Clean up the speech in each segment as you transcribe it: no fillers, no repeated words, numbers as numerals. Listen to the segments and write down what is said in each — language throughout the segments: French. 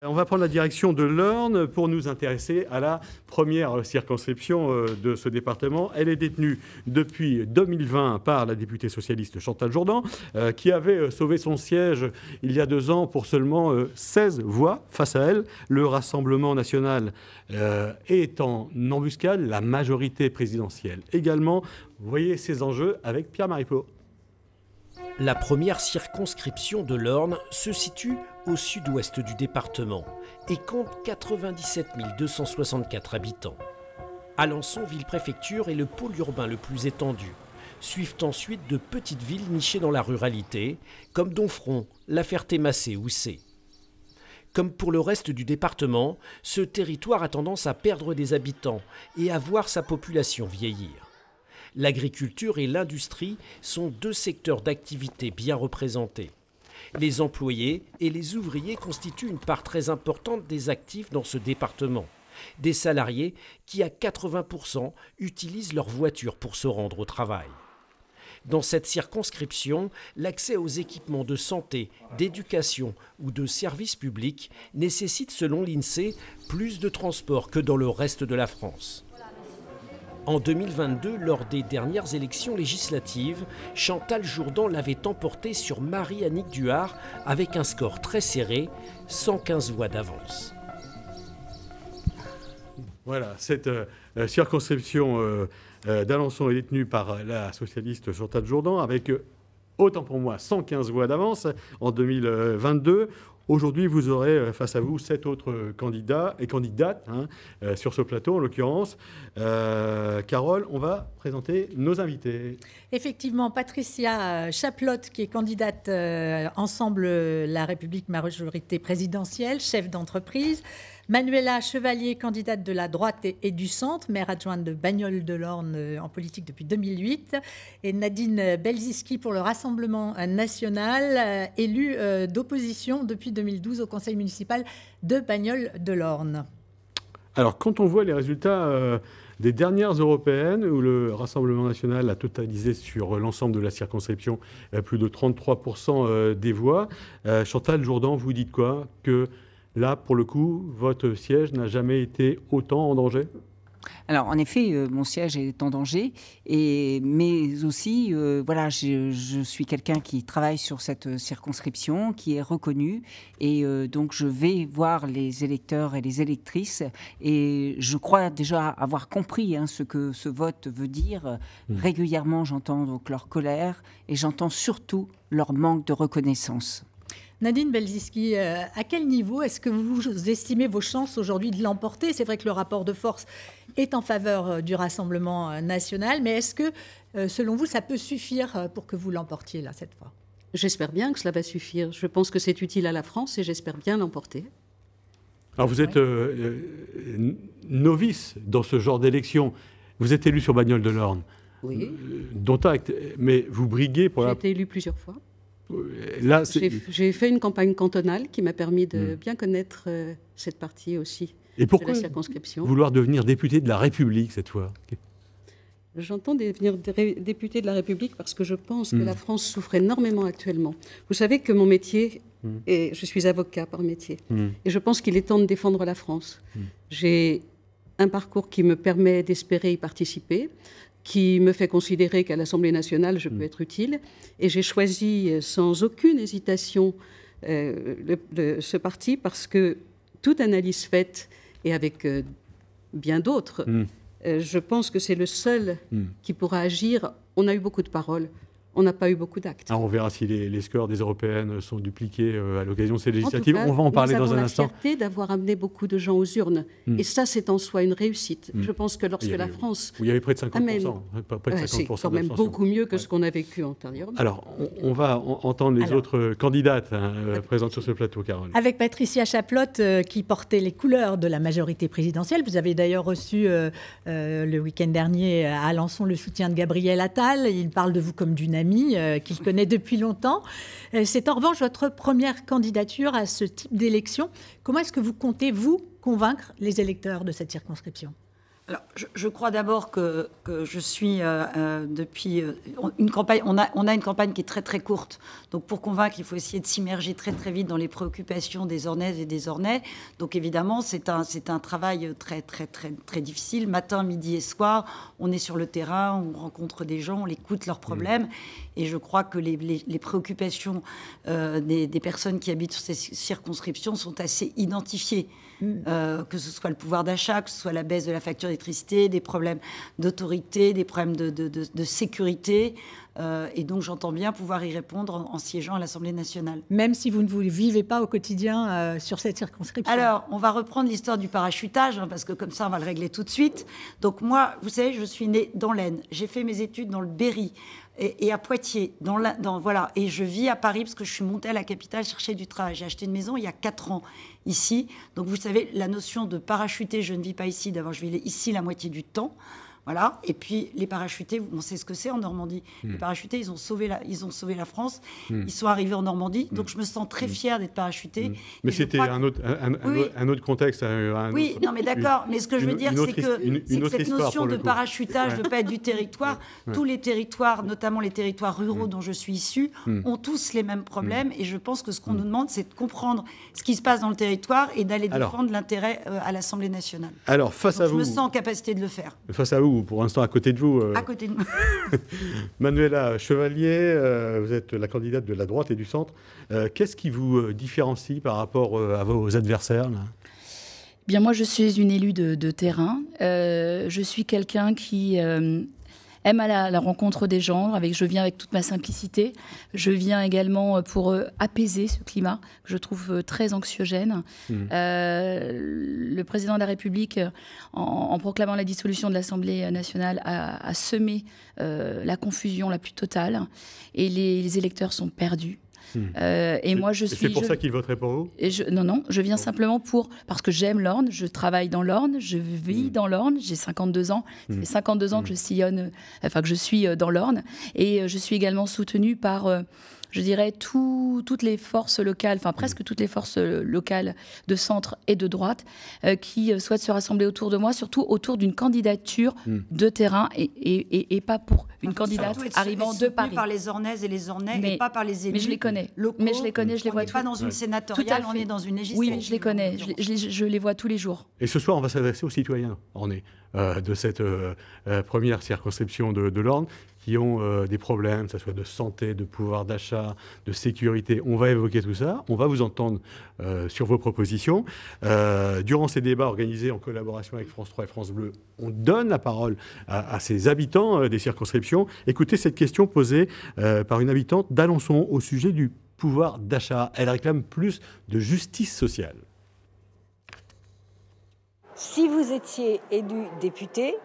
On va prendre la direction de l'Orne pour nous intéresser à la première circonscription de ce département. Elle est détenue depuis 2020 par la députée socialiste Chantal Jourdan, qui avait sauvé son siège il y a 2 ans pour seulement 16 voix face à elle. Le Rassemblement national est en embuscade, la majorité présidentielle également. Vous voyez ces enjeux avec Pierre Maripeau. La première circonscription de l'Orne se situe au sud-ouest du département et compte 97 264 habitants. Alençon, ville-préfecture, est le pôle urbain le plus étendu. Suivent ensuite de petites villes nichées dans la ruralité, comme Domfront, La Ferté-Macé ou Sées. Comme pour le reste du département, ce territoire a tendance à perdre des habitants et à voir sa population vieillir. L'agriculture et l'industrie sont 2 secteurs d'activité bien représentés. Les employés et les ouvriers constituent une part très importante des actifs dans ce département. Des salariés qui, à 80%, utilisent leur voiture pour se rendre au travail. Dans cette circonscription, l'accès aux équipements de santé, d'éducation ou de services publics nécessite, selon l'INSEE, plus de transport que dans le reste de la France. En 2022, lors des dernières élections législatives, Chantal Jourdan l'avait emporté sur Marie-Annick Duhard avec un score très serré, 115 voix d'avance. Voilà, cette circonscription d'Alençon est détenue par la socialiste Chantal Jourdan avec, autant pour moi, 115 voix d'avance en 2022. Aujourd'hui, vous aurez face à vous 7 autres candidats et candidates sur ce plateau, en l'occurrence. Carole, on va présenter nos invités. Effectivement, Patricia Chaplotte, qui est candidate Ensemble la République majorité présidentielle, chef d'entreprise. Manuela Chevalier, candidate de la droite et du centre, maire adjointe de Bagnoles-de-l'Orne en politique depuis 2008. Et Nadine Belziski pour le Rassemblement national, élue d'opposition depuis 2012 au conseil municipal de Bagnoles-de-l'Orne. Alors, quand on voit les résultats des dernières européennes, où le Rassemblement national a totalisé sur l'ensemble de la circonscription plus de 33% des voix, Chantal Jourdan, vous dites quoi? Que là, pour le coup, votre siège n'a jamais été autant en danger? Alors, en effet, mon siège est en danger, mais aussi, voilà, je suis quelqu'un qui travaille sur cette circonscription, qui est reconnu, et donc je vais voir les électeurs et les électrices, et je crois déjà avoir compris ce que ce vote veut dire. Régulièrement, j'entends donc leur colère, et j'entends surtout leur manque de reconnaissance. Nadine Belziski, à quel niveau est-ce que vous estimez vos chances aujourd'hui de l'emporter? C'est vrai que le rapport de force est en faveur du Rassemblement national, mais est-ce que, selon vous, ça peut suffire pour que vous l'emportiez là, cette fois? J'espère bien que cela va suffire. Je pense que c'est utile à la France et j'espère bien l'emporter. Alors vous êtes novice dans ce genre d'élection. Vous êtes élu sur Bagnoles-de-l'Orne. Oui. Dont acte, mais vous briguez pour J'ai été élu plusieurs fois. Là, j'ai fait une campagne cantonale qui m'a permis de bien connaître cette partie aussi de la circonscription. Vouloir devenir député de la République cette fois? J'entends devenir député de la République parce que je pense que la France souffre énormément actuellement. Vous savez que mon métier, et je suis avocat par métier, et je pense qu'il est temps de défendre la France. J'ai un parcours qui me permet d'espérer y participer, qui me fait considérer qu'à l'Assemblée nationale, je peux être utile. Et j'ai choisi sans aucune hésitation ce parti parce que toute analyse faite, et avec bien d'autres, je pense que c'est le seul qui pourra agir. On a eu beaucoup de paroles. On n'a pas eu beaucoup d'actes. On verra si les scores des européennes sont dupliqués à l'occasion de ces législatives. On va en parler dans un instant. Nous avons la fierté d'avoir amené beaucoup de gens aux urnes. Et ça, c'est en soi une réussite. Je pense que lorsque la France... Il y avait près de 50%. C'est quand même beaucoup mieux que ce qu'on a vécu antérieurement. Alors, on va entendre les autres candidates présentes sur ce plateau, Carole. Avec Patricia Chaplotte, qui portait les couleurs de la majorité présidentielle. Vous avez d'ailleurs reçu le week-end dernier à Alençon le soutien de Gabriel Attal. Il parle de vous comme d'une amie qu'il connaît depuis longtemps. C'est en revanche votre première candidature à ce type d'élection. Comment est-ce que vous comptez, vous, convaincre les électeurs de cette circonscription? Alors, je crois d'abord que je suis depuis une campagne. On a une campagne qui est très très courte. Donc pour convaincre, il faut essayer de s'immerger très très vite dans les préoccupations des Ornaises et des Ornais. Donc évidemment, c'est un travail très très très très difficile. Matin, midi et soir, on est sur le terrain, on rencontre des gens, on écoute leurs problèmes. Et je crois que les préoccupations des personnes qui habitent sur ces circonscriptions sont assez identifiées. Que ce soit le pouvoir d'achat, que ce soit la baisse de la facture d'électricité, des problèmes d'autorité, des problèmes de sécurité. Et donc j'entends bien pouvoir y répondre en siégeant à l'Assemblée nationale. Même si vous ne vous vivez pas au quotidien sur cette circonscription. Alors, on va reprendre l'histoire du parachutage, parce que comme ça, on va le régler tout de suite. Donc moi, vous savez, je suis née dans l'Aisne. J'ai fait mes études dans le Berry et à Poitiers. Voilà. Et je vis à Paris parce que je suis montée à la capitale chercher du travail. J'ai acheté une maison il y a 4 ans ici. Donc vous savez, la notion de parachuter, je ne vis pas ici. D'abord, je vis ici la moitié du temps. Voilà. Et puis les parachutés, on sait ce que c'est en Normandie. Les parachutés, ils ont sauvé la France. Ils sont arrivés en Normandie. Donc je me sens très fière d'être parachutée. Mais c'était un autre contexte. Oui, non, mais d'accord. Mais ce que je veux dire, c'est que cette notion de parachutage, de ne pas être du territoire, tous les territoires, notamment les territoires ruraux dont je suis issue, ont tous les mêmes problèmes. Et je pense que ce qu'on nous demande, c'est de comprendre ce qui se passe dans le territoire et d'aller défendre l'intérêt à l'Assemblée nationale. Alors, face à vous, je me sens en capacité de le faire. Face à vous, pour l'instant à côté de vous. À côté de nous. Manuela Chevalier, vous êtes la candidate de la droite et du centre. Qu'est-ce qui vous différencie par rapport à vos adversaires là ? Bien, moi, je suis une élue de terrain. Je suis quelqu'un qui aime à la rencontre des gens. Je viens avec toute ma simplicité. Je viens également pour apaiser ce climat que je trouve très anxiogène. Le président de la République, en proclamant la dissolution de l'Assemblée nationale, a semé la confusion la plus totale. Et les électeurs sont perdus. Moi, c'est pour ça qu'ils voteraient pour vous ? Non, je viens simplement parce que j'aime l'Orne, je travaille dans l'Orne, je vis dans l'Orne, j'ai 52 ans, ça fait 52 ans que je sillonne, que je suis dans l'Orne, et je suis également soutenue par, je dirais, toutes les forces locales, presque toutes les forces locales de centre et de droite, qui souhaitent se rassembler autour de moi, surtout autour d'une candidature de terrain et pas pour une candidate arrivant de Paris. Par les Ornaises et les Ornais, et pas par les élus. Mais je les connais. Mais je les connais, je les vois. On n'est pas dans une sénatoriale, on est dans une législative. Oui, je les connais, je les vois tous les jours. Et ce soir, on va s'adresser aux citoyens ornais de cette première circonscription de l'Orne, qui ont des problèmes, que ce soit de santé, de pouvoir d'achat, de sécurité. On va évoquer tout ça, on va vous entendre sur vos propositions. Durant ces débats organisés en collaboration avec France 3 et France Bleu, on donne la parole à ces habitants des circonscriptions. Écoutez cette question posée par une habitante d'Alençon au sujet du pouvoir d'achat. Elle réclame plus de justice sociale. Si vous étiez élu député,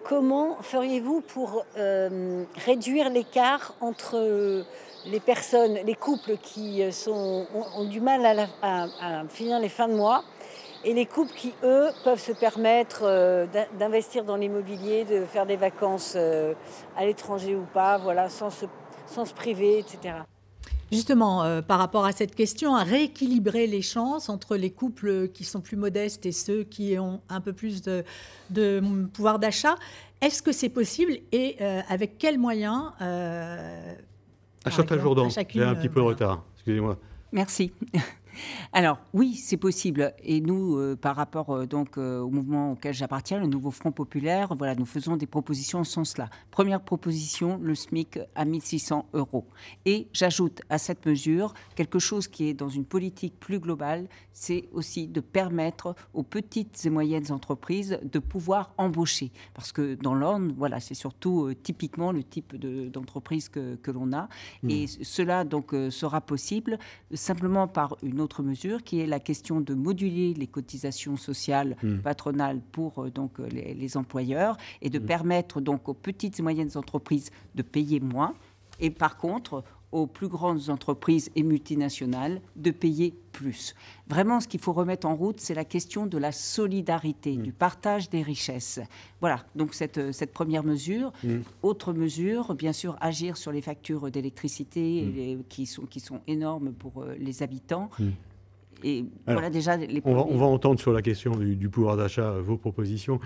comment feriez-vous pour réduire l'écart entre les personnes, les couples qui ont du mal à finir les fins de mois et les couples qui, eux, peuvent se permettre d'investir dans l'immobilier, de faire des vacances à l'étranger ou pas, voilà, sans se priver, etc. Justement, par rapport à cette question, à rééquilibrer les chances entre les couples qui sont plus modestes et ceux qui ont un peu plus de pouvoir d'achat, est-ce que c'est possible et avec quels moyens Chantal Jourdan, j'ai un petit peu de retard, excusez-moi. Merci. Alors oui, c'est possible. Et nous, par rapport au mouvement auquel j'appartiens, le Nouveau Front Populaire, voilà, nous faisons des propositions en ce sens-là. Première proposition, le SMIC à 1 600 €. Et j'ajoute à cette mesure quelque chose qui est dans une politique plus globale, c'est aussi de permettre aux petites et moyennes entreprises de pouvoir embaucher. Parce que dans l'Orne, voilà, c'est surtout typiquement le type d'entreprise que l'on a. Et cela donc sera possible simplement par une autre mesure qui est la question de moduler les cotisations sociales patronales pour les employeurs et de permettre donc aux petites et moyennes entreprises de payer moins et par contre aux plus grandes entreprises et multinationales de payer plus. Vraiment, ce qu'il faut remettre en route, c'est la question de la solidarité, du partage des richesses. Voilà, donc cette première mesure. Autre mesure, bien sûr, agir sur les factures d'électricité qui sont énormes pour les habitants. Et Alors, voilà déjà les on va entendre sur la question du pouvoir d'achat vos propositions.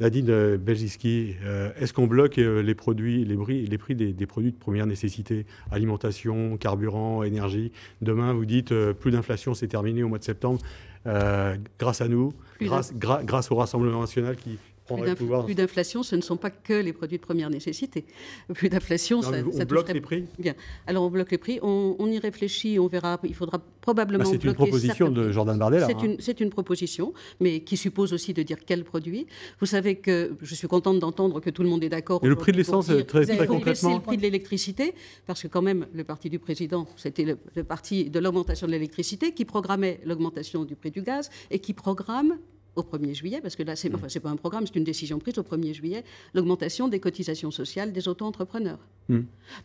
Nadine Belgiski, est-ce qu'on bloque les prix des produits de première nécessité, alimentation, carburant, énergie? Demain, vous dites plus d'inflation, c'est terminé au mois de septembre, grâce à nous, grâce au Rassemblement national qui prendrait le pouvoir. Plus d'inflation, ce ne sont pas que les produits de première nécessité. Plus d'inflation, ça bloque les prix. Bien. Alors on bloque les prix, on y réfléchit, on verra. Il faudra probablement bloquer. C'est une proposition de Jordan Bardella. C'est une proposition, mais qui suppose aussi de dire quel produit. Vous savez que je suis contente d'entendre que tout le monde est d'accord. Et le prix de l'essence, très concrètement. C'est le prix de l'électricité, parce que quand même le parti du président, c'était le parti de l'augmentation de l'électricité qui programmait l'augmentation du prix du gaz et qui programme au 1er juillet, parce que là, c'est pas un programme, c'est une décision prise au 1er juillet, l'augmentation des cotisations sociales des auto-entrepreneurs.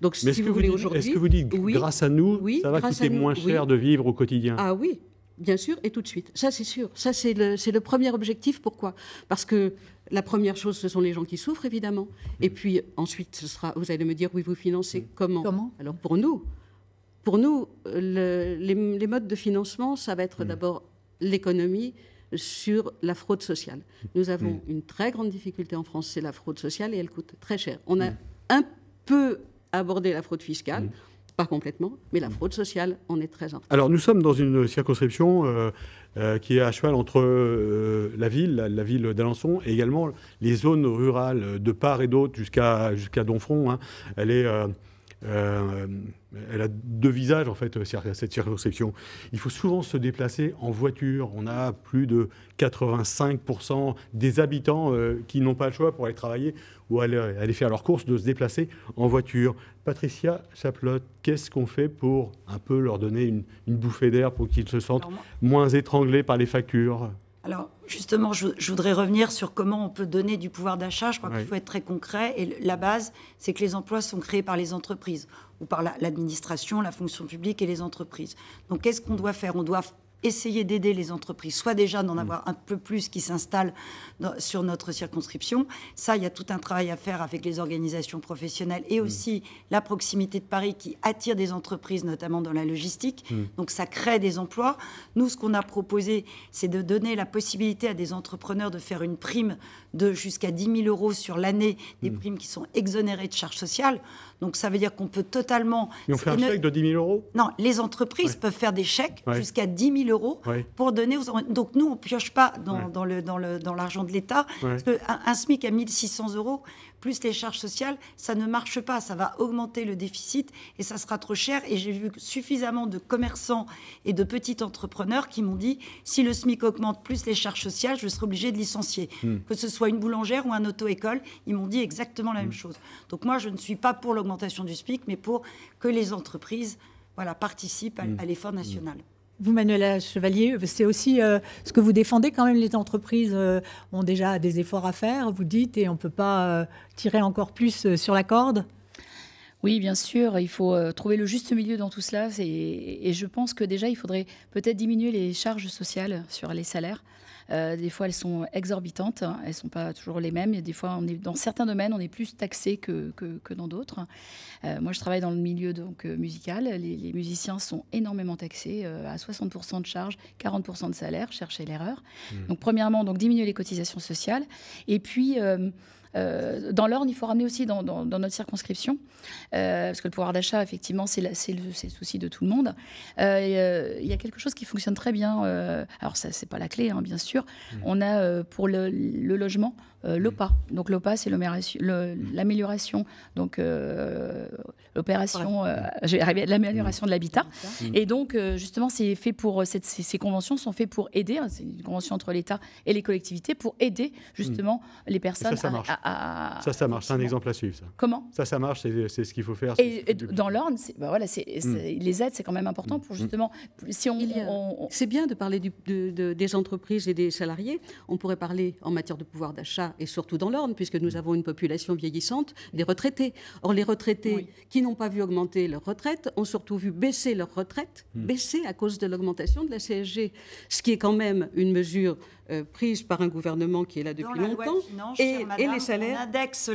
Donc, mais si vous voulez aujourd'hui... Est-ce que vous dites, grâce à nous, ça va coûter moins cher de vivre au quotidien? Ah oui, bien sûr, et tout de suite. Ça, c'est sûr. Ça, c'est le premier objectif. Pourquoi? Parce que la première chose, ce sont les gens qui souffrent, évidemment. Et puis, ensuite, ce sera, vous allez me dire, oui, vous financez comment? Alors, pour nous, les modes de financement, ça va être d'abord l'économie, sur la fraude sociale. Nous avons une très grande difficulté en France, c'est la fraude sociale, et elle coûte très cher. On a un peu abordé la fraude fiscale, pas complètement, mais la fraude sociale, on est très en retard. Alors nous sommes dans une circonscription qui est à cheval entre la ville d'Alençon, et également les zones rurales de part et d'autre jusqu'à Domfront. Hein. Elle a deux visages, en fait, cette circonscription. Il faut souvent se déplacer en voiture. On a plus de 85% des habitants qui n'ont pas le choix pour aller travailler ou aller faire leurs courses de se déplacer en voiture. Patricia Chaplotte, qu'est-ce qu'on fait pour un peu leur donner une bouffée d'air pour qu'ils se sentent moins étranglés par les factures? Alors, justement, je voudrais revenir sur comment on peut donner du pouvoir d'achat. Je crois qu'il faut être très concret. Et la base, c'est que les emplois sont créés par les entreprises ou par l'administration, la fonction publique et les entreprises. Donc, qu'est-ce qu'on doit faire? On doit essayer d'aider les entreprises, soit déjà d'en avoir un peu plus qui s'installent sur notre circonscription. Ça, il y a tout un travail à faire avec les organisations professionnelles et aussi la proximité de Paris qui attire des entreprises, notamment dans la logistique. Donc, ça crée des emplois. Nous, ce qu'on a proposé, c'est de donner la possibilité à des entrepreneurs de faire une prime de jusqu'à 10 000 euros sur l'année, des primes qui sont exonérées de charges sociales. Donc, ça veut dire qu'on peut totalement... Et on fait un chèque de 10 000 euros? Non, les entreprises peuvent faire des chèques jusqu'à 10 000 euros pour donner aux... Donc, nous, on ne pioche pas dans l'argent de l'État. Parce qu'un SMIC à 1 600 euros, plus les charges sociales, ça ne marche pas. Ça va augmenter le déficit et ça sera trop cher. Et j'ai vu suffisamment de commerçants et de petits entrepreneurs qui m'ont dit, si le SMIC augmente plus les charges sociales, je serai obligé de licencier. Que ce soit une boulangère ou un auto-école, ils m'ont dit exactement la même chose. Donc moi, je ne suis pas pour l'augmentation du SMIC, mais pour que les entreprises participent à l'effort national. Vous, Manuela Chevalier, c'est aussi ce que vous défendez quand même. Les entreprises ont déjà des efforts à faire, vous dites, et on ne peut pas tirer encore plus sur la corde. Oui, bien sûr, il faut trouver le juste milieu dans tout cela. Et je pense que déjà, il faudrait peut-être diminuer les charges sociales sur les salaires. Des fois, elles sont exorbitantes, elles ne sont pas toujours les mêmes. Et des fois, dans certains domaines, on est plus taxé que dans d'autres. Moi, je travaille dans le milieu musical. Les musiciens sont énormément taxés, à 60% de charges, 40% de salaire, cherchez l'erreur. Donc, premièrement, diminuer les cotisations sociales. Et puis... dans l'Orne, il faut ramener aussi dans notre circonscription, parce que le pouvoir d'achat, effectivement, c'est le souci de tout le monde. Il y a quelque chose qui fonctionne très bien. Alors, ça, c'est pas la clé, bien sûr. On a pour le logement l'OPA. Donc, l'OPA, c'est l'amélioration. Donc, l'amélioration de l'habitat. Et donc, justement, c'est fait pour ces conventions sont faites pour aider. C'est une convention entre l'État et les collectivités pour aider justement les personnes. Ça marche. Ça marche. C'est un exemple à suivre. Ça. Comment? Ça marche. C'est ce qu'il faut faire. Et dans l'Orne, les aides, c'est quand même important pour justement. C'est bien de parler des entreprises et des salariés, on pourrait parler en matière de pouvoir d'achat et surtout dans l'Orne, puisque nous avons une population vieillissante, des retraités. Or, les retraités qui n'ont pas vu augmenter leur retraite ont surtout vu baisser leur retraite, baisser à cause de l'augmentation de la CSG, ce qui est quand même une mesure prise par un gouvernement qui est là depuis longtemps. Et les salaires... On indexe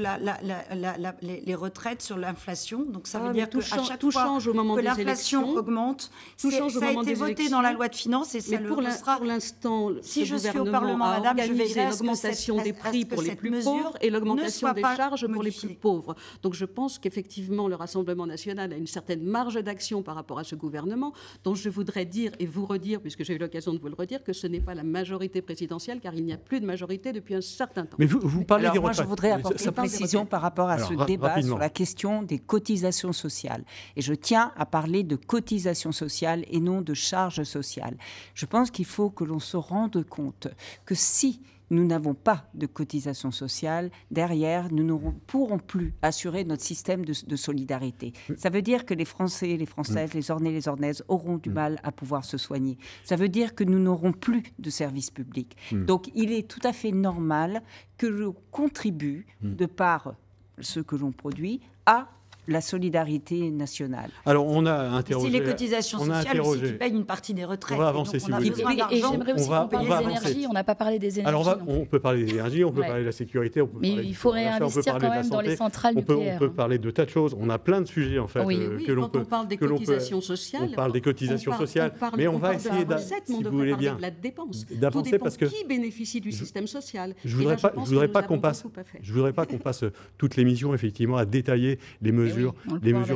les retraites sur l'inflation, donc ça veut dire que tout change au moment que des élections. L'inflation augmente. Ça a été voté dans la loi de finances et ça le sera. Pour l'instant, si je suis au Parlement, madame, je veillerai à l'augmentation des prix pour les plus pauvres et l'augmentation des charges pour les plus pauvres. Donc je pense qu'effectivement, le Rassemblement national a une certaine marge d'action par rapport à ce gouvernement, dont je voudrais dire et vous redire, puisque j'ai eu l'occasion de vous le redire, que ce n'est pas la majorité présidentielle, car il n'y a plus de majorité depuis un certain temps. Mais vous parlez des retraites. Moi, je voudrais apporter une précision par rapport à ce débat sur la question des cotisations sociales. Et je tiens à parler de cotisations sociales et non de charges sociales. Je pense qu'il faut que l'on se rende compte que si nous n'avons pas de cotisation sociale, derrière, nous ne pourrons plus assurer notre système de solidarité. Ça veut dire que les Français, les Françaises, les Ornais, les Ornaises auront du mal à pouvoir se soigner. Ça veut dire que nous n'aurons plus de services publics. Donc, il est tout à fait normal que l'on contribue, de par ce que l'on produit, à la solidarité nationale. Alors, on a interrogé... C'est les cotisations sociales aussi qui payent une partie des retraites. On va avancer, si vous voulez. Et j'aimerais aussi qu'on parle des énergies. On n'a pas parlé des énergies. Alors, on peut parler des énergies, on peut parler de la sécurité, on peut mais parler il faut réinvestir quand même dans les centrales nucléaires. On peut parler de tas de choses. On a plein de sujets, en fait, que l'on peut... Quand on parle des cotisations sociales... On parle des cotisations sociales, mais on va essayer, si vous voulez bien, de la dépense. d'avancer parce que... Qui bénéficie du système social? Je voudrais pas qu'on passe toute l'émission, effectivement, à détailler les mesures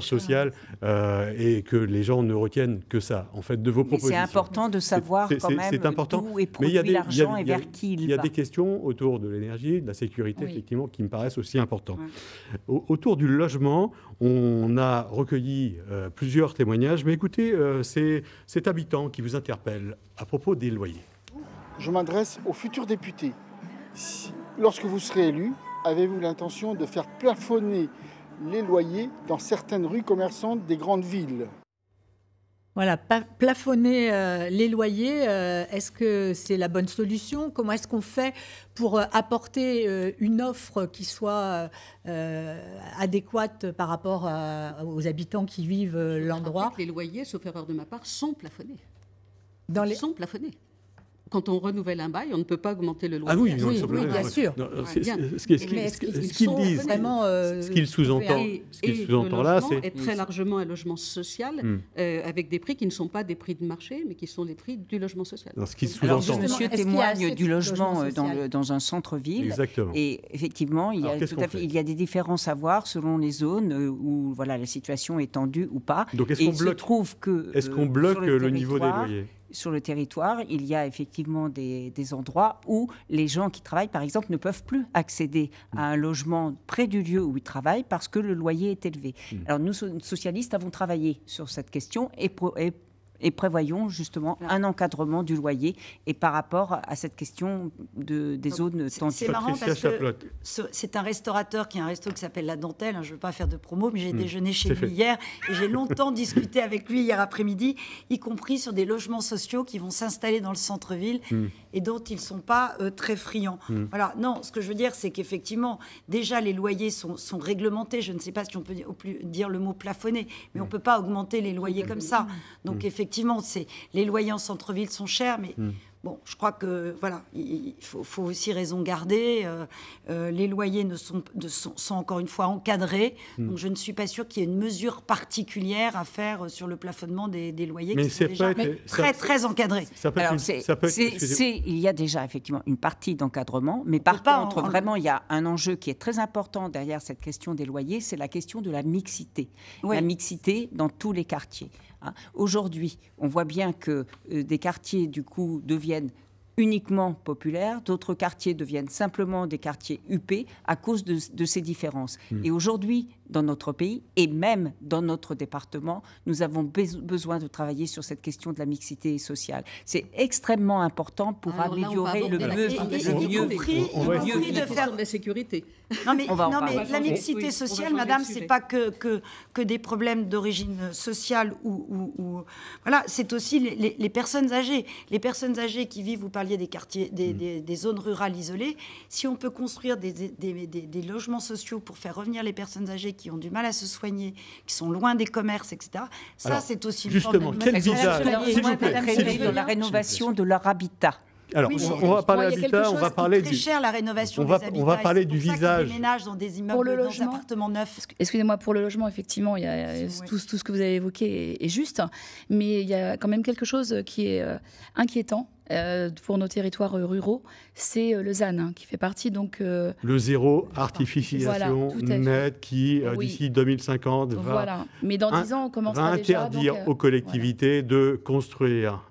sociales et que les gens ne retiennent que ça, en fait, de vos propositions. C'est important de savoir quand même d'où est produit l'argent et vers qui il va. Il y a des questions autour de l'énergie, de la sécurité, effectivement, qui me paraissent aussi importantes. Autour du logement, on a recueilli plusieurs témoignages, mais écoutez, c'est cet habitant qui vous interpelle à propos des loyers. Je m'adresse aux futurs députés. Lorsque vous serez élu, avez-vous l'intention de faire plafonner les loyers dans certaines rues commerçantes des grandes villes? Voilà, plafonner les loyers, est-ce que c'est la bonne solution? Comment est-ce qu'on fait pour apporter une offre qui soit adéquate par rapport aux habitants qui vivent l'endroit? Les loyers, sauf erreur de ma part, sont plafonnés. Sont plafonnés. Quand on renouvelle un bail, on ne peut pas augmenter le loyer. Ah oui, bien sûr. Ce qu'il sous-entend là, c'est est très largement un logement social avec des prix qui ne sont pas des prix de marché, mais qui sont les prix du logement social. Ce qui sous-entend. Monsieur témoigne du logement dans un centre-ville. Exactement. Et effectivement, il y a des différences à voir selon les zones où la situation est tendue ou pas. Donc, est-ce qu'on bloque le niveau des loyers? Sur le territoire, il y a effectivement des endroits où les gens qui travaillent, par exemple, ne peuvent plus accéder à un logement près du lieu où ils travaillent parce que le loyer est élevé. Alors nous, socialistes, avons travaillé sur cette question et prévoyons justement un encadrement du loyer et par rapport à cette question des zones tendues. C'est marrant parce que c'est un restaurateur qui a un resto qui s'appelle La Dentelle. Je ne veux pas faire de promo, mais j'ai déjeuné chez lui hier et j'ai longtemps discuté avec lui hier après-midi, y compris sur des logements sociaux qui vont s'installer dans le centre-ville et dont ils ne sont pas très friands. Voilà. Non, ce que je veux dire, c'est qu'effectivement, déjà les loyers sont réglementés. Je ne sais pas si on peut dire le mot plafonné, mais on ne peut pas augmenter les loyers comme ça. Donc effectivement, les loyers en centre-ville sont chers, mais bon, je crois que voilà, il faut aussi raison garder. Les loyers sont encore une fois encadrés, donc je ne suis pas sûre qu'il y ait une mesure particulière à faire sur le plafonnement des loyers qui sont déjà très encadrés. Il y a déjà effectivement une partie d'encadrement, mais par contre, vraiment, il y a un enjeu qui est très important derrière cette question des loyers, c'est la question de la mixité. La mixité dans tous les quartiers. Aujourd'hui, on voit bien que des quartiers, du coup, deviennent uniquement populaires, d'autres quartiers deviennent simplement des quartiers huppés à cause de ces différences. Et aujourd'hui, dans notre pays et même dans notre département, nous avons besoin de travailler sur cette question de la mixité sociale. C'est extrêmement important pour améliorer le mieux de faire de la sécurité. Non mais la mixité sociale, madame, c'est pas que des problèmes d'origine sociale ou voilà, c'est aussi les personnes âgées. Les personnes âgées qui vivent, vous parliez des quartiers, des zones rurales isolées. Si on peut construire des logements sociaux pour faire revenir les personnes âgées qui ont du mal à se soigner, qui sont loin des commerces, etc. Ça, alors, c'est aussi justement, quel visage, s'il vous plaît, de la rénovation de leur habitat. Alors, oui, on va parler d'habitat, on va parler très cher la rénovation des habitats. On va parler du visage. Des ménages dans des immeubles, dans des appartements neufs. Excusez-moi, pour le logement, effectivement, il y a tout ce que vous avez évoqué est juste, mais il y a quand même quelque chose qui est inquiétant. Pour nos territoires ruraux, c'est le ZAN qui fait partie donc... le zéro artificialisation nette qui, d'ici 2050, va, mais dans 10 ans, on commencera déjà... interdire aux collectivités de construire,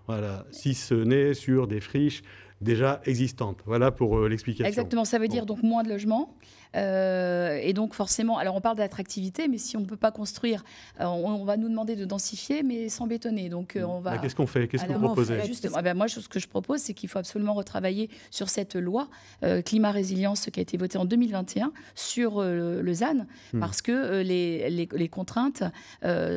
si ce n'est sur des friches déjà existantes. Voilà pour l'explication. Exactement, ça veut dire donc moins de logements. Et donc forcément, alors on parle d'attractivité, mais si on ne peut pas construire, on va nous demander de densifier, mais sans bétonner. Donc on va. Qu'est-ce qu'on fait? Qu'est-ce que vous proposez? Justement, moi, ce que je propose, c'est qu'il faut absolument retravailler sur cette loi climat résilience qui a été votée en 2021 sur le ZAN, parce que les contraintes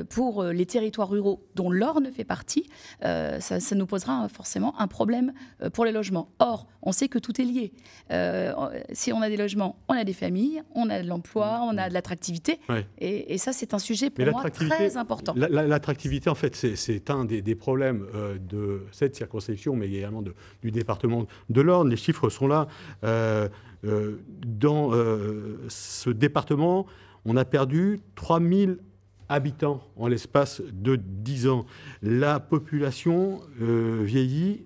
pour les territoires ruraux, dont l'Orne fait partie, ça nous posera forcément un problème pour les logements. Or, on sait que tout est lié. Si on a des logements, on a des familles, on a de l'emploi, on a de l'attractivité. Ouais. Et ça, c'est un sujet pour moi très important. L'attractivité, en fait, c'est un des problèmes de cette circonscription, mais également du département de l'Orne. Les chiffres sont là. Dans ce département, on a perdu 3000 habitants en l'espace de 10 ans. La population vieillit,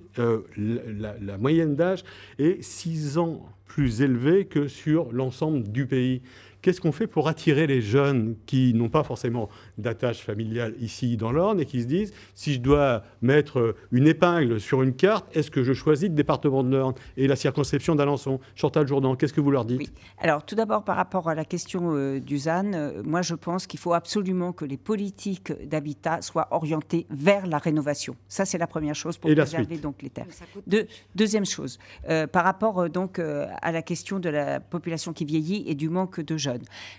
la moyenne d'âge est 6 ans plus élevée que sur l'ensemble du pays. Qu'est-ce qu'on fait pour attirer les jeunes qui n'ont pas forcément d'attache familiale ici dans l'Orne et qui se disent, si je dois mettre une épingle sur une carte, est-ce que je choisis le département de l'Orne et la circonscription d'Alençon? Chantal Jourdan, qu'est-ce que vous leur dites? Oui. Alors, tout d'abord, par rapport à la question du ZAN, moi, je pense qu'il faut absolument que les politiques d'habitat soient orientées vers la rénovation. Ça, c'est la première chose pour préserver donc les terres. Deuxième chose, par rapport donc à la question de la population qui vieillit et du manque de jeunes.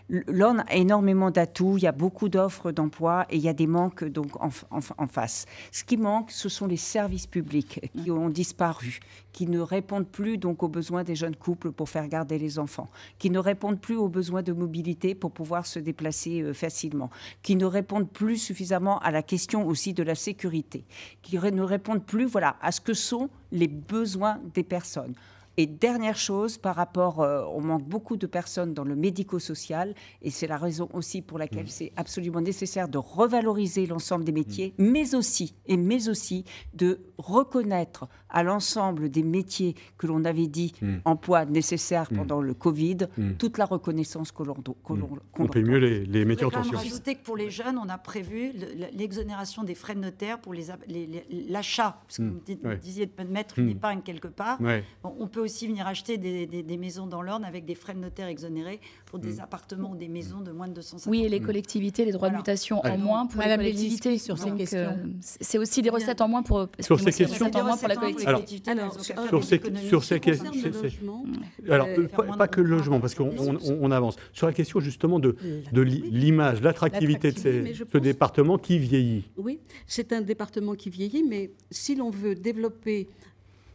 L'Orne a énormément d'atouts, il y a beaucoup d'offres d'emploi et il y a des manques donc en face. Ce qui manque, ce sont les services publics qui ont disparu, qui ne répondent plus donc aux besoins des jeunes couples pour faire garder les enfants, qui ne répondent plus aux besoins de mobilité pour pouvoir se déplacer facilement, qui ne répondent plus suffisamment à la question aussi de la sécurité, qui ne répondent plus à ce que sont les besoins des personnes. Et dernière chose, par rapport, on manque beaucoup de personnes dans le médico-social, et c'est la raison aussi pour laquelle c'est absolument nécessaire de revaloriser l'ensemble des métiers, mais aussi de reconnaître à l'ensemble des métiers que l'on avait dit emploi nécessaire pendant le Covid, toute la reconnaissance que l'on on paye mieux les métiers en tension. Je vais ajouter que pour les jeunes, on a prévu l'exonération des frais de notaire pour l'achat, parce que vous disiez de mettre une épingle quelque part. Ouais. Bon, on peut aussi venir acheter des maisons dans l'Orne avec des frais de notaire exonérés pour des appartements ou des maisons de moins de 250 Oui, et les collectivités, les droits de mutation en moins pour les collectivités. Sur ces questions. C'est aussi des recettes en moins pour sur ces questions. Pour la collectivité. Sur ces questions. Alors, pas que le logement, parce qu'on avance. Sur la question justement de l'image, l'attractivité de ce département qui vieillit. Oui, c'est un département qui vieillit, mais si l'on veut développer...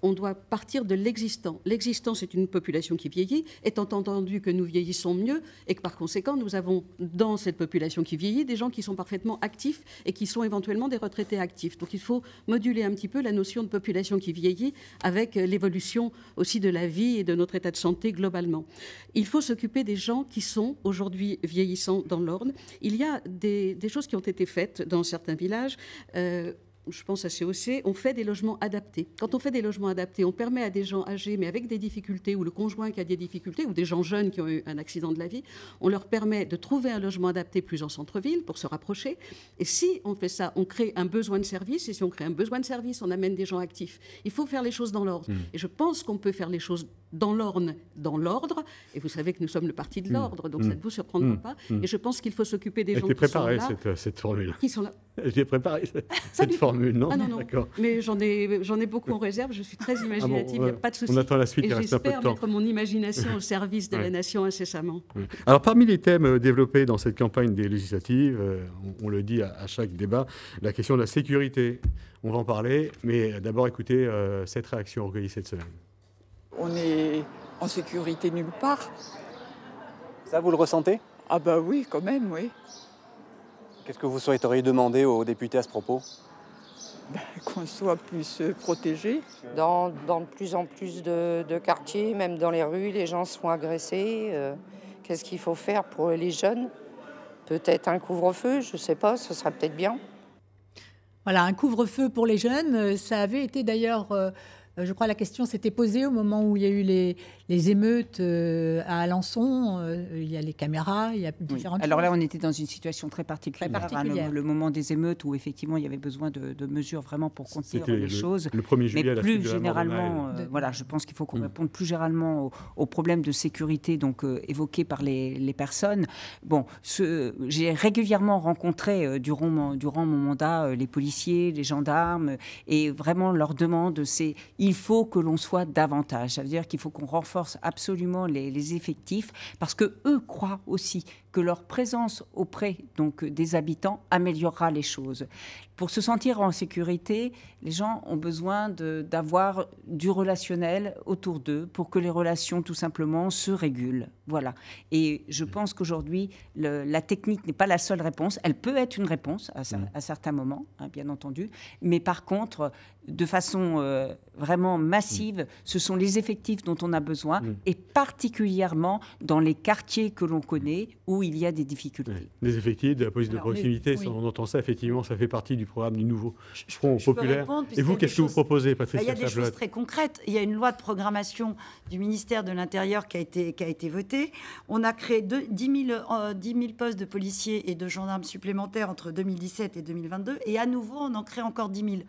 On doit partir de l'existant. L'existant, c'est une population qui vieillit, étant entendu que nous vieillissons mieux et que par conséquent, nous avons dans cette population qui vieillit des gens qui sont parfaitement actifs et qui sont éventuellement des retraités actifs. Donc il faut moduler un petit peu la notion de population qui vieillit avec l'évolution aussi de la vie et de notre état de santé globalement. Il faut s'occuper des gens qui sont aujourd'hui vieillissants dans l'Orne. Il y a des choses qui ont été faites dans certains villages. je pense à COC, on fait des logements adaptés. Quand on fait des logements adaptés, on permet à des gens âgés, mais avec des difficultés, ou le conjoint qui a des difficultés, ou des gens jeunes qui ont eu un accident de la vie, on leur permet de trouver un logement adapté plus en centre-ville pour se rapprocher. Et si on fait ça, on crée un besoin de service, et si on crée un besoin de service, on amène des gens actifs. Il faut faire les choses dans l'ordre. Et je pense qu'on peut faire les choses dans l'ordre, et vous savez que nous sommes le parti de l'ordre, donc ça ne vous surprendra pas. Et je pense qu'il faut s'occuper des gens qui sont là. cette formule. Qui sont là. J'ai préparé cette formule, non? Ah non, D'accord. Mais j'en ai beaucoup en réserve, je suis très imaginative, il n'y a pas de souci. On attend la suite, il reste un peu de temps. Et j'espère mettre mon imagination au service de la nation incessamment. Alors, parmi les thèmes développés dans cette campagne des législatives, on le dit à chaque débat, la question de la sécurité. On va en parler, mais d'abord écoutez cette réaction recueillie cette semaine. On est en sécurité nulle part. Ça, vous le ressentez? Ah bah oui, quand même, oui. Qu'est-ce que vous souhaiteriez demander aux députés à ce propos? Qu'on soit plus protégés. Dans de plus en plus de quartiers, même dans les rues, les gens se font agresser. Qu'est-ce qu'il faut faire pour les jeunes? Peut-être un couvre-feu, je ne sais pas, ce serait peut-être bien. Voilà, un couvre-feu pour les jeunes, ça avait été d'ailleurs... je crois que la question s'était posée au moment où il y a eu les émeutes à Alençon. Il y a les caméras, il y a différentes choses. Alors là, on était dans une situation très particulière. Le moment des émeutes où effectivement il y avait besoin de mesures vraiment pour contenir les choses. Le 1er juillet, mais plus généralement, voilà, je pense qu'il faut qu'on réponde plus généralement aux problèmes de sécurité donc évoqués par les personnes. Bon, j'ai régulièrement rencontré durant mon mandat les policiers, les gendarmes, et vraiment leur demande c'est il faut que l'on soit davantage. Ça veut dire qu'il faut qu'on renforce absolument les effectifs parce que eux croient aussi que leur présence auprès donc des habitants améliorera les choses. Pour se sentir en sécurité, les gens ont besoin d'avoir du relationnel autour d'eux pour que les relations tout simplement se régulent. Voilà. Et je pense qu'aujourd'hui, la technique n'est pas la seule réponse. Elle peut être une réponse à certains moments, hein, bien entendu. Mais par contre, de façon vraiment massive, ce sont les effectifs dont on a besoin, et particulièrement dans les quartiers que l'on connaît où il y a des difficultés. Les effectifs de la police de proximité, on entend ça, effectivement, ça fait partie du programme du nouveau Front populaire. Et vous, qu'est-ce que vous proposez, Patricia Il y a des choses très concrètes. Il y a une loi de programmation du ministère de l'Intérieur qui a été votée. On a créé 10 000 postes de policiers et de gendarmes supplémentaires entre 2017 et 2022. Et à nouveau, on en crée encore 10 000.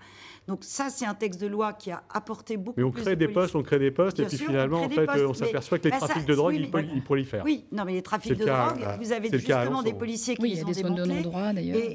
Donc ça, c'est un texte de loi qui a apporté beaucoup plus de Mais on crée des postes, et puis finalement, en fait, on s'aperçoit que les trafics de drogue, ils prolifèrent. Oui, non, mais les trafics de drogue, vous avez justement des policiers qui les ont démantelés.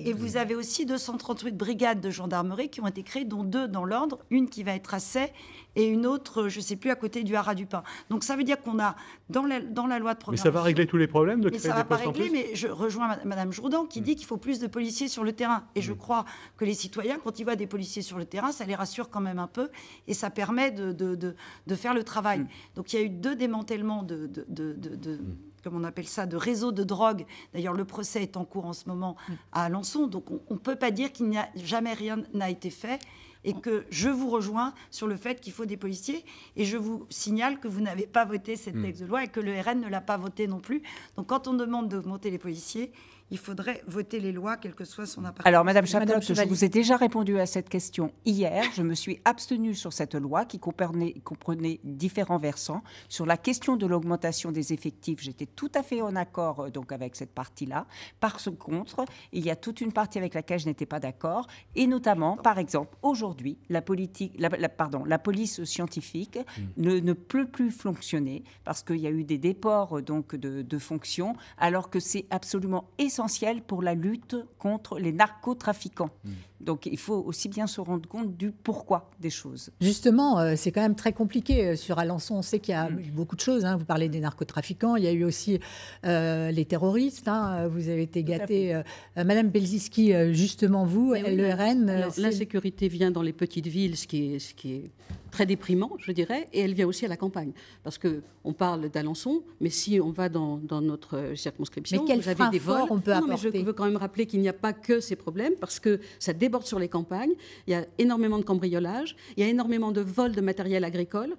Et vous avez aussi 238 brigades de gendarmerie qui ont été créées, dont 2 dans l'ordre, une qui va être à Sey et une autre, je ne sais plus, à côté du Haras du Pin. Donc ça veut dire qu'on a, dans la loi de programmation... Mais ça va régler tous les problèmes de créer des postes en plus ? Mais ça ne va pas régler, mais je rejoins Mme Jourdan qui dit qu'il faut plus de policiers sur le terrain. Et je crois que les citoyens, quand ils voient des policiers sur le terrain, ça les rassure quand même un peu et ça permet de faire le travail. Donc il y a eu 2 démantèlements comme on appelle ça, de réseaux de drogue. D'ailleurs, le procès est en cours en ce moment à Alençon. Donc on ne peut pas dire qu'il n'y a jamais rien n'a été fait. Et que je vous rejoins sur le fait qu'il faut des policiers. Et je vous signale que vous n'avez pas voté cette texte de loi et que le RN ne l'a pas voté non plus. Donc quand on demande d'augmenter les policiers, il faudrait voter les lois, quel que soit son appartenance. Alors, Madame Chaplotte, je vous ai déjà répondu à cette question hier. Je me suis abstenue sur cette loi qui comprenait différents versants. Sur la question de l'augmentation des effectifs, j'étais tout à fait en accord donc, avec cette partie-là. Par contre, il y a toute une partie avec laquelle je n'étais pas d'accord. Et notamment, par exemple, aujourd'hui, la police scientifique ne peut plus fonctionner parce qu'il y a eu des déports donc, de fonctions, alors que c'est absolument essentiel pour la lutte contre les narcotrafiquants. Donc il faut aussi bien se rendre compte du pourquoi des choses. Justement, c'est quand même très compliqué sur Alençon. On sait qu'il y a eu beaucoup de choses. Hein. Vous parlez des narcotrafiquants. Il y a eu aussi les terroristes. Hein. Vous avez été gâtée. Madame Belziski, justement, vous, le RN... L'insécurité vient dans les petites villes, ce qui est très déprimant, je dirais, et elle vient aussi à la campagne. Parce qu'on parle d'Alençon, mais si on va dans notre circonscription, mais quel frein fort on peut apporter ? Mais je veux quand même rappeler qu'il n'y a pas que ces problèmes, parce que ça déborde sur les campagnes. Il y a énormément de cambriolage, il y a énormément de vols de matériel agricole.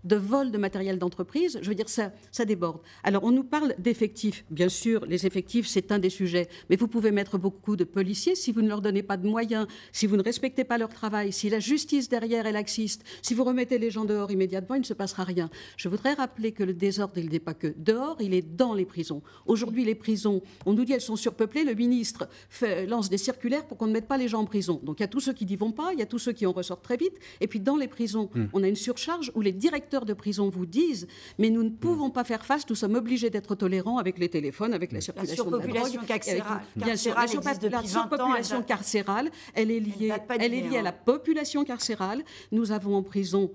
de vol de matériel d'entreprise, je veux dire, ça déborde. Alors, on nous parle d'effectifs. Bien sûr, les effectifs, c'est un des sujets. Mais vous pouvez mettre beaucoup de policiers si vous ne leur donnez pas de moyens, si vous ne respectez pas leur travail, si la justice derrière est laxiste, si vous remettez les gens dehors immédiatement, il ne se passera rien. Je voudrais rappeler que le désordre, il n'est pas que dehors, il est dans les prisons. Aujourd'hui, les prisons, on nous dit elles sont surpeuplées. Le ministre lance des circulaires pour qu'on ne mette pas les gens en prison. Donc, il y a tous ceux qui n'y vont pas, il y a tous ceux qui en ressortent très vite. Et puis, dans les prisons, on a une surcharge où les directeurs de prison vous disent mais nous ne pouvons pas faire face, nous sommes obligés d'être tolérants avec les téléphones, avec la circulation de la drogue. Bien sûr, la surpopulation carcérale, elle est liée à la population carcérale. Nous avons en prison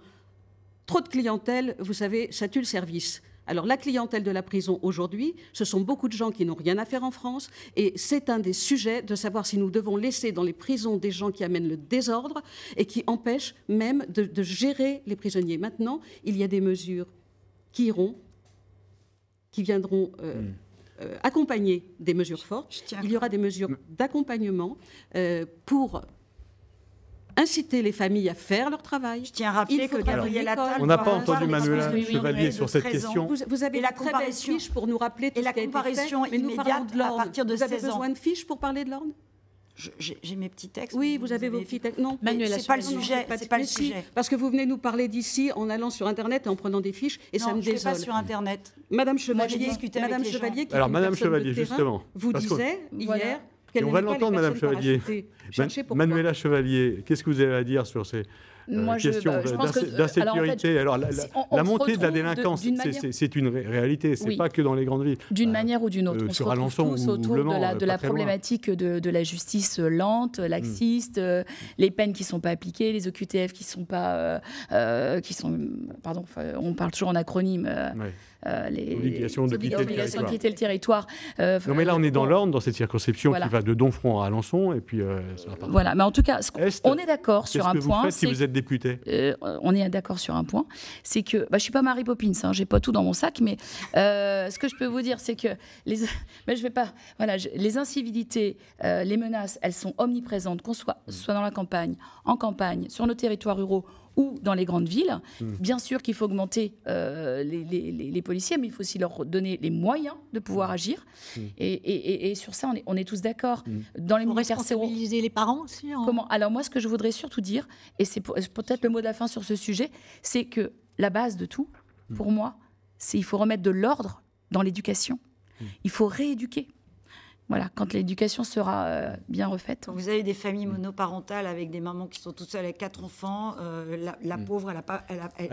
trop de clientèle, vous savez, ça tue le service. Alors la clientèle de la prison aujourd'hui, ce sont beaucoup de gens qui n'ont rien à faire en France et c'est un des sujets de savoir si nous devons laisser dans les prisons des gens qui amènent le désordre et qui empêchent même de gérer les prisonniers. Maintenant, il y a des mesures qui viendront accompagner des mesures fortes. Il y aura des mesures d'accompagnement pour inciter les familles à faire leur travail. Je tiens à rappeler que Gabriel Attal... On n'a pas entendu Manuela Chevalier sur cette question. Vous avez la très belle fiche pour nous rappeler tout ce qui a été fait, mais nous parlons de l'ordre. Vous avez besoin de fiches pour parler de l'ordre ? J'ai mes petits textes. Oui, vous avez vos petits textes. Non, c'est pas le sujet. C'est pas le sujet. Parce que vous venez nous parler d'ici en allant sur Internet et en prenant des fiches, et ça me désole. Non, je ne vais pas sur Internet. Madame Chevalier, alors Madame Chevalier, justement, vous disait hier. Et on va l'entendre, Madame Chevalier. Manuela Chevalier, qu'est-ce que vous avez à dire sur ces questions d'insécurité? Alors, la montée de la délinquance, c'est une réalité. C'est pas que dans les grandes villes. D'une manière ou d'une autre. On se retrouve tous autour de la problématique de la justice lente, laxiste, les peines qui ne sont pas appliquées, les OQTF qui sont pas... pardon, on parle toujours en acronyme... L'obligation de quitter le territoire. Non, mais là, on est dans l'Orne, dans cette circonscription qui va de Domfront à Alençon, et puis ça va pas. Voilà, mais en tout cas, on est d'accord sur un point. Qu'est-ce que vous faites si vous êtes député ? On est d'accord sur un point, c'est que je suis pas Mary Poppins, j'ai pas tout dans mon sac, mais ce que je peux vous dire, c'est que les incivilités, les menaces, elles sont omniprésentes, qu'on soit dans la campagne, en campagne, sur nos territoires ruraux ou dans les grandes villes. Bien sûr qu'il faut augmenter les policiers, mais il faut aussi leur donner les moyens de pouvoir agir. Et sur ça, on est tous d'accord. Dans les milieux carcéraux, responsabiliser les parents aussi. Comment ? Alors moi, ce que je voudrais surtout dire, et c'est peut-être le mot de la fin sur ce sujet, c'est que la base de tout, pour moi, c'est qu'il faut remettre de l'ordre dans l'éducation. Il faut rééduquer. Voilà, quand l'éducation sera bien refaite. Quand vous avez des familles monoparentales avec des mamans qui sont toutes seules avec 4 enfants, la pauvre,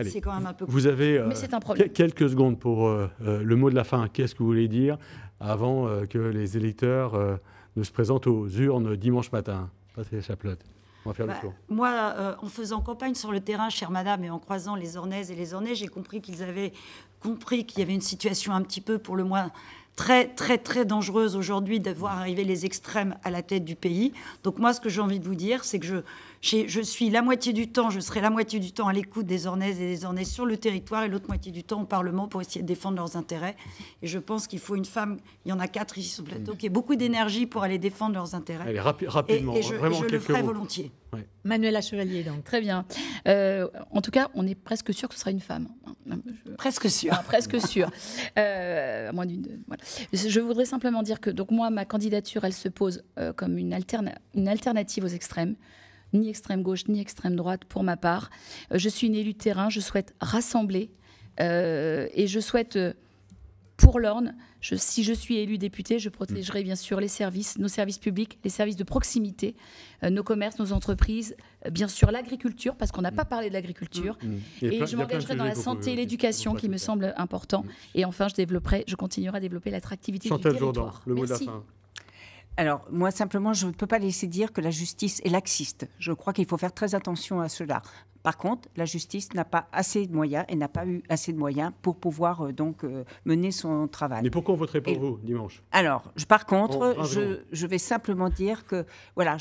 c'est quand même un peu... Vous avez mais c'est un problème. Quelques secondes pour le mot de la fin. Qu'est-ce que vous voulez dire avant que les électeurs ne se présentent aux urnes dimanche matin ? Patricia Chaplotte. On va faire le tour. Moi, en faisant campagne sur le terrain, chère madame, et en croisant les Ornaises et les Ornais, j'ai compris qu'ils avaient compris qu'il y avait une situation un petit peu, pour le moins, très, très, très dangereuse aujourd'hui de voir arriver les extrêmes à la tête du pays. Donc moi, ce que j'ai envie de vous dire, c'est que je suis la moitié du temps, je serai la moitié du temps à l'écoute des Ornaises et des Ornais sur le territoire et l'autre moitié du temps au Parlement pour essayer de défendre leurs intérêts. Et je pense qu'il faut une femme, il y en a 4 ici sur le plateau, qui ait beaucoup d'énergie pour aller défendre leurs intérêts. Allez, rapidement, et je le ferai volontiers. Ouais. Manuela Chevalier, donc. Très bien. En tout cas, on est presque sûr que ce sera une femme. Presque sûr. Presque sûr. Moins d'une. Voilà. Je voudrais simplement dire que donc moi, ma candidature, elle se pose comme une alternative aux extrêmes. Ni extrême gauche, ni extrême droite, pour ma part. Je suis une élue de terrain, je souhaite rassembler et je souhaite, pour l'Orne, si je suis élue députée, je protégerai bien sûr les services, nos services publics, les services de proximité, nos commerces, nos entreprises, bien sûr l'agriculture, parce qu'on n'a pas parlé de l'agriculture, et je m'engagerai dans la santé et l'éducation qui me semble important. Et enfin, je continuerai à développer l'attractivité du territoire. Chantal Jourdan, le mot de la fin. Alors, moi, simplement, je ne peux pas laisser dire que la justice est laxiste. Je crois qu'il faut faire très attention à cela. Par contre, la justice n'a pas assez de moyens et n'a pas eu assez de moyens pour pouvoir mener son travail. Mais pourquoi on voterait pour vous dimanche ? Alors, par contre, je vais simplement dire que, voilà,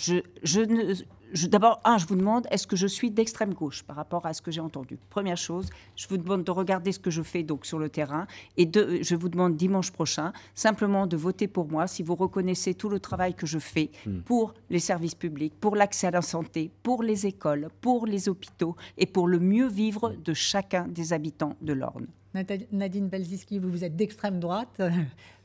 d'abord, je vous demande, est-ce que je suis d'extrême gauche par rapport à ce que j'ai entendu ? Première chose, je vous demande de regarder ce que je fais donc sur le terrain. Et je vous demande dimanche prochain simplement de voter pour moi si vous reconnaissez tout le travail que je fais pour les services publics, pour l'accès à la santé, pour les écoles, pour les hôpitaux, sociaux et pour le mieux vivre de chacun des habitants de l'Orne. Nadine Belziski, vous êtes d'extrême droite.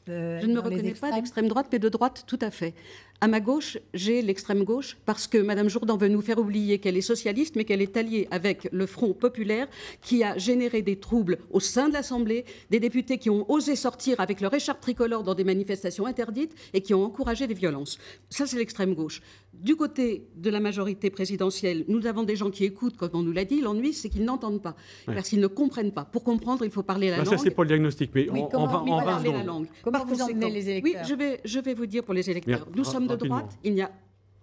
Je ne me reconnais pas d'extrême droite, mais de droite, tout à fait. À ma gauche, j'ai l'extrême gauche, parce que Mme Jourdan veut nous faire oublier qu'elle est socialiste, mais qu'elle est alliée avec le Front populaire, qui a généré des troubles au sein de l'Assemblée, des députés qui ont osé sortir avec leur écharpe tricolore dans des manifestations interdites et qui ont encouragé des violences. Ça, c'est l'extrême gauche. Du côté de la majorité présidentielle, nous avons des gens qui écoutent, comme on nous l'a dit. L'ennui, c'est qu'ils n'entendent pas, parce qu'ils ne comprennent pas. Pour comprendre, il faut parler la langue. Ça, c'est pour le diagnostic, mais oui, on va parler la langue. Comment vous emmenez les électeurs? Oui, je vais vous dire pour les électeurs. Nous sommes de droite, il n'y a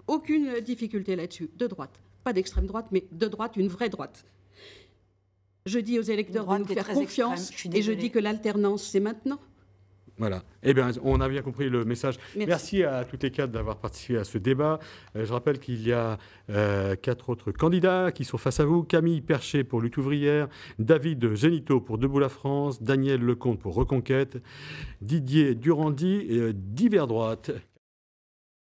aucune difficulté là-dessus. De droite. Pas d'extrême droite, mais de droite, une vraie droite. Je dis aux électeurs de nous faire confiance et je dis que l'alternance, c'est maintenant. Voilà. Eh bien, on a bien compris le message. Merci à toutes les quatre d'avoir participé à ce débat. Je rappelle qu'il y a 4 autres candidats qui sont face à vous. Camille Perchet pour Lutte ouvrière, David Génito pour Debout la France, Daniel Lecomte pour Reconquête, Didier Durandi et d'Hiver Droite.